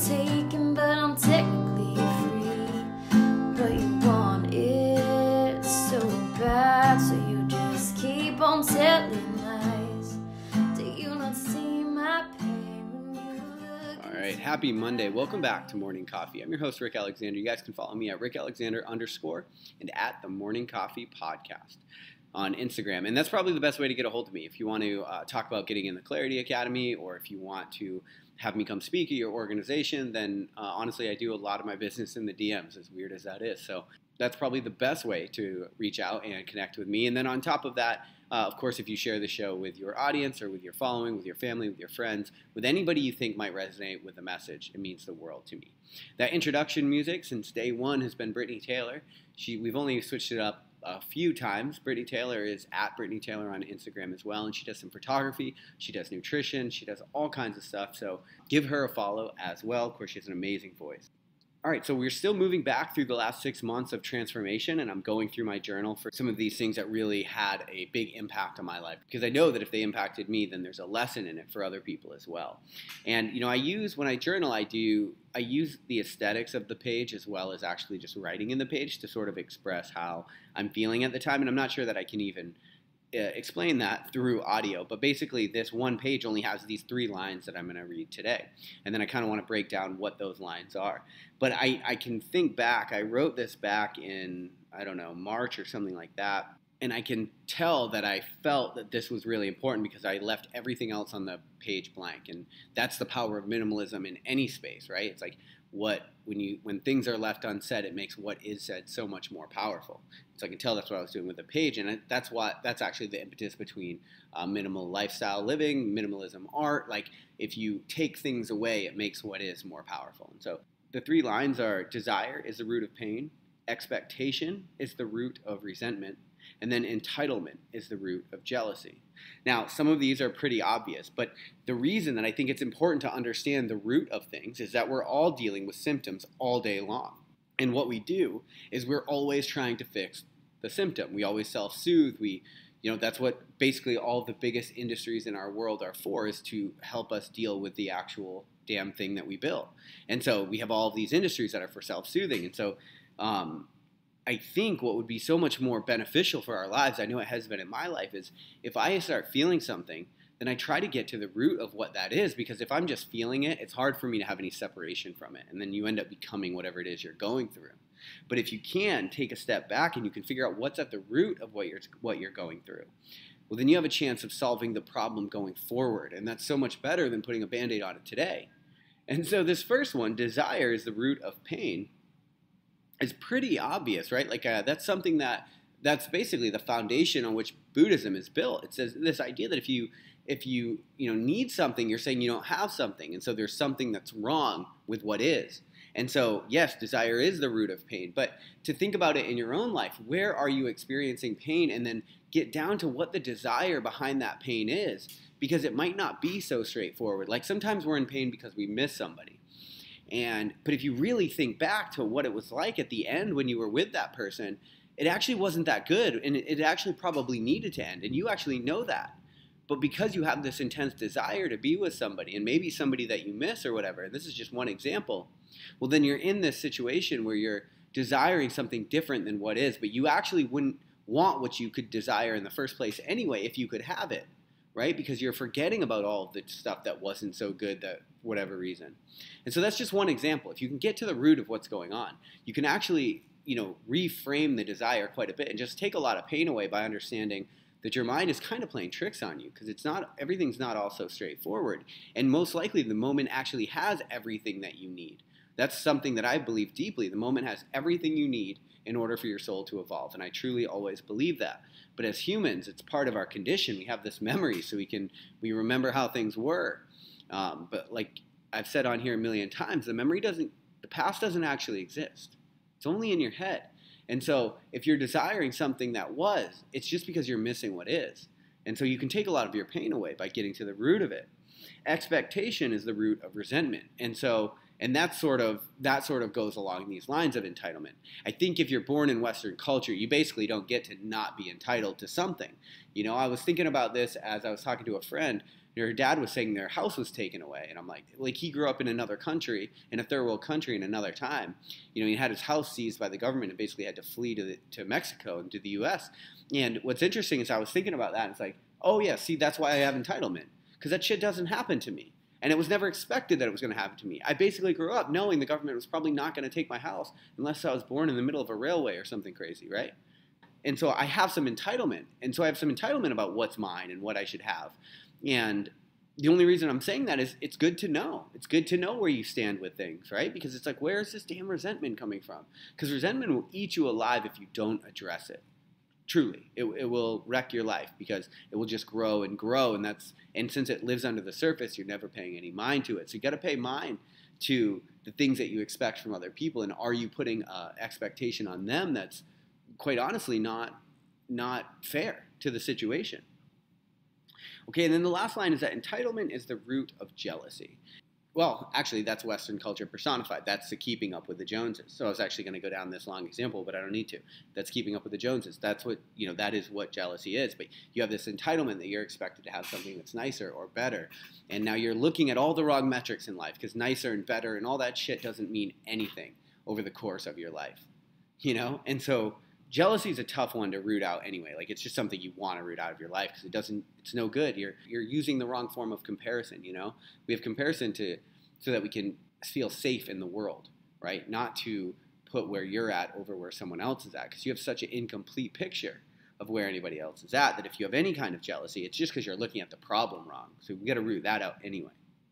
taken, but I'm technically free. But you want it so bad, so you just keep on telling lies. Do you not see my pain when you look? All right, happy Monday. Welcome back to Morning Coffee. I'm your host, Rick Alexander. You guys can follow me at RickAlexander_ and at the Morning Coffee Podcast on Instagram. And that's probably the best way to get a hold of me. If you want to talk about getting in the Clarity Academy, or if you want to have me come speak at your organization, then honestly, I do a lot of my business in the DMs, as weird as that is. So that's probably the best way to reach out and connect with me. And then on top of that, of course, if you share the show with your audience or with your following, with your family, with your friends, with anybody you think might resonate with the message, it means the world to me. That introduction music since day one has been Brittany Taylor. We've only switched it up a few times. Brittany Taylor is at Brittany Taylor on Instagram as well, and she does some photography, she does nutrition, she does all kinds of stuff, so give her a follow as well. Of course, she has an amazing voice. All right, so we're still moving back through the last 6 months of transformation, and I'm going through my journal for some of these things that really had a big impact on my life, because I know that if they impacted me, then there's a lesson in it for other people as well. And when I journal, I use the aesthetics of the page as well as actually just writing in the page to sort of express how I'm feeling at the time, and I'm not sure that I can even explain that through audio, but basically this one page only has these 3 lines that I'm going to read today, and then I kind of want to break down what those lines are. But I can think back, I wrote this back in, I don't know, March or something like that, and I can tell that I felt that this was really important because I left everything else on the page blank, and that's the power of minimalism in any space, right? It's like when things are left unsaid, it makes what is said so much more powerful. So I can tell that's what I was doing with the page, and that's actually the impetus between minimal lifestyle living, minimalism art. Like, if you take things away, it makes what is more powerful. And so the 3 lines are: desire is the root of pain, expectation is the root of resentment, and then entitlement is the root of jealousy. Now, some of these are pretty obvious, but the reason that I think it's important to understand the root of things is that we're all dealing with symptoms all day long. And what we do is we're always trying to fix the symptom. We always self-soothe. That's what basically all the biggest industries in our world are for, is to help us deal with the actual damn thing that we built. And so we have all of these industries that are for self-soothing. And so I think what would be so much more beneficial for our lives, I know it has been in my life, is if I start feeling something, then I try to get to the root of what that is, because if I'm just feeling it, it's hard for me to have any separation from it, and then you end up becoming whatever it is you're going through. But if you can take a step back and you can figure out what's at the root of what you're going through, well, then you have a chance of solving the problem going forward, and that's so much better than putting a Band-Aid on it today. And so this first one, desire is the root of pain, is pretty obvious, right? Like that's something that's basically the foundation on which Buddhism is built. It says this idea that if you need something, you're saying you don't have something, and so there's something that's wrong with what is. And so, yes, desire is the root of pain, but to think about it in your own life, where are you experiencing pain, and then get down to what the desire behind that pain is, because it might not be so straightforward. Like, sometimes we're in pain because we miss somebody. But if you really think back to what it was like at the end when you were with that person, it actually wasn't that good, and it actually probably needed to end, and you actually know that. But because you have this intense desire to be with somebody, and maybe somebody that you miss or whatever, and this is just one example, well, then you're in this situation where you're desiring something different than what is, but you actually wouldn't want what you could desire in the first place anyway if you could have it, right? Because you're forgetting about all of the stuff that wasn't so good, that for whatever reason. And so that's just one example. If you can get to the root of what's going on, you can actually, reframe the desire quite a bit and just take a lot of pain away by understanding that your mind is kind of playing tricks on you, because everything's not all so straightforward. And most likely the moment actually has everything that you need. That's something that I believe deeply. The moment has everything you need in order for your soul to evolve. And I truly always believe that. But as humans, it's part of our condition. We have this memory, so we remember how things were. But like I've said on here a million times, the past doesn't actually exist. It's only in your head. And so if you're desiring something that was, it's just because you're missing what is. And so you can take a lot of your pain away by getting to the root of it. Expectation is the root of resentment. And that sort of goes along these lines of entitlement. I think if you're born in Western culture, you basically don't get to not be entitled to something. I was thinking about this as I was talking to a friend Her dad was saying their house was taken away. And I'm like he grew up in another country, in a third world country in another time. He had his house seized by the government and basically had to flee to Mexico and to the U.S. And what's interesting is I was thinking about that. And it's like, oh yeah, see, that's why I have entitlement, because that shit doesn't happen to me. And it was never expected that it was going to happen to me. I basically grew up knowing the government was probably not going to take my house unless I was born in the middle of a railway or something crazy, right? And so I have some entitlement. And so I have some entitlement about what's mine and what I should have. And the only reason I'm saying that is it's good to know. It's good to know where you stand with things, right? Because it's like, where is this damn resentment coming from? Because resentment will eat you alive if you don't address it. Truly, it will wreck your life, because it will just grow and grow, and since it lives under the surface, you're never paying any mind to it. So you got to pay mind to the things that you expect from other people, and are you putting expectation on them that's quite honestly not fair to the situation? Okay, and then the last line is that entitlement is the root of jealousy. Well, actually, that's Western culture personified. That's the keeping up with the Joneses. So I was actually going to go down this long example, but I don't need to. That's keeping up with the Joneses. That's what, that is what jealousy is. But you have this entitlement that you're expected to have something that's nicer or better. And now you're looking at all the wrong metrics in life, because nicer and better and all that shit doesn't mean anything over the course of your life. And so jealousy is a tough one to root out anyway. Like, it's just something you want to root out of your life, because it's no good. You're using the wrong form of comparison. We have comparison so that we can feel safe in the world, right? Not to put where you're at over where someone else is at, because you have such an incomplete picture of where anybody else is at that if you have any kind of jealousy, it's just because you're looking at the problem wrong. So we got to root that out anyway.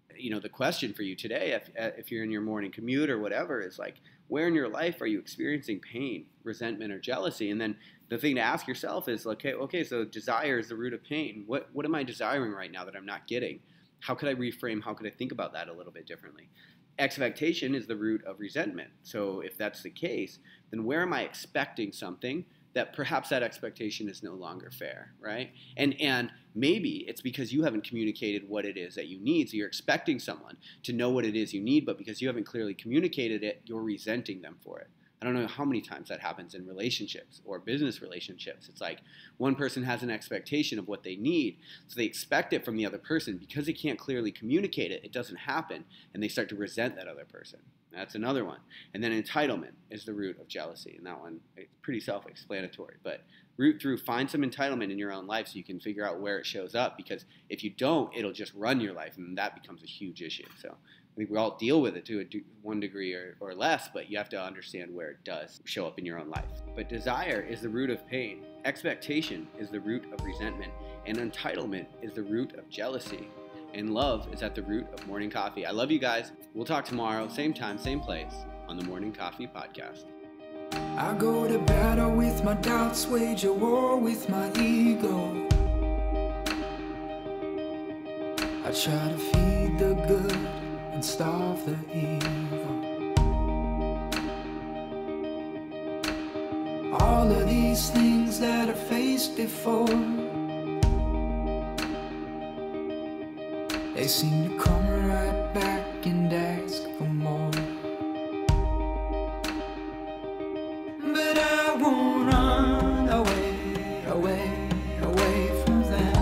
The question for you today, if you're in your morning commute or whatever, is like, where in your life are you experiencing pain, resentment, or jealousy? And then the thing to ask yourself is, okay, so desire is the root of pain. What am I desiring right now that I'm not getting? How could I reframe? How could I think about that a little bit differently? Expectation is the root of resentment. So if that's the case, then where am I expecting something that perhaps that expectation is no longer fair, right? And maybe it's because you haven't communicated what it is that you need. So you're expecting someone to know what it is you need, but because you haven't clearly communicated it, you're resenting them for it. I don't know how many times that happens in relationships or business relationships. It's like one person has an expectation of what they need, so they expect it from the other person. Because they can't clearly communicate it, it doesn't happen, and they start to resent that other person. That's another one. And then entitlement is the root of jealousy, and that one is pretty self-explanatory. But find some entitlement in your own life so you can figure out where it shows up, because if you don't, it'll just run your life, and that becomes a huge issue. So I think we all deal with it to one degree or less, but you have to understand where it does show up in your own life. But desire is the root of pain. Expectation is the root of resentment. And entitlement is the root of jealousy. And love is at the root of morning coffee. I love you guys. We'll talk tomorrow, same time, same place, on the Morning Coffee Podcast. I go to battle with my doubts, wage a war with my ego. I try to feed the good and starve the evil. All of these things that I faced before, they seem to come right back and ask for more. But I won't run away, away, away from them,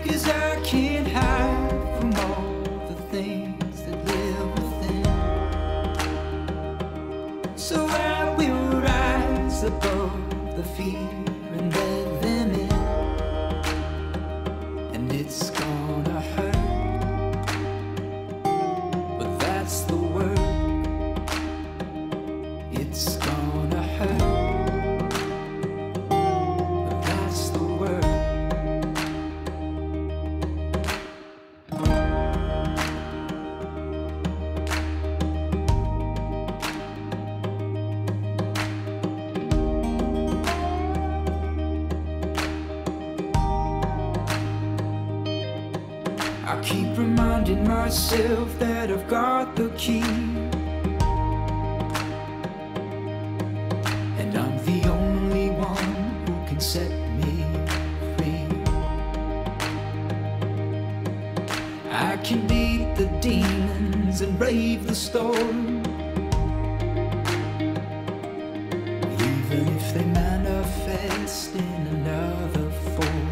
'cause I can't hide from all the things that live within. So I will rise above the fear and let them in. And it's gonna hurt, but that's the word. It's gonna hurt, but that's the word. I keep reminding myself that I've got the key, and I'm the only one who can set me free. I can beat the demons and brave the storm, even if they manifest in another form.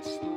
slow.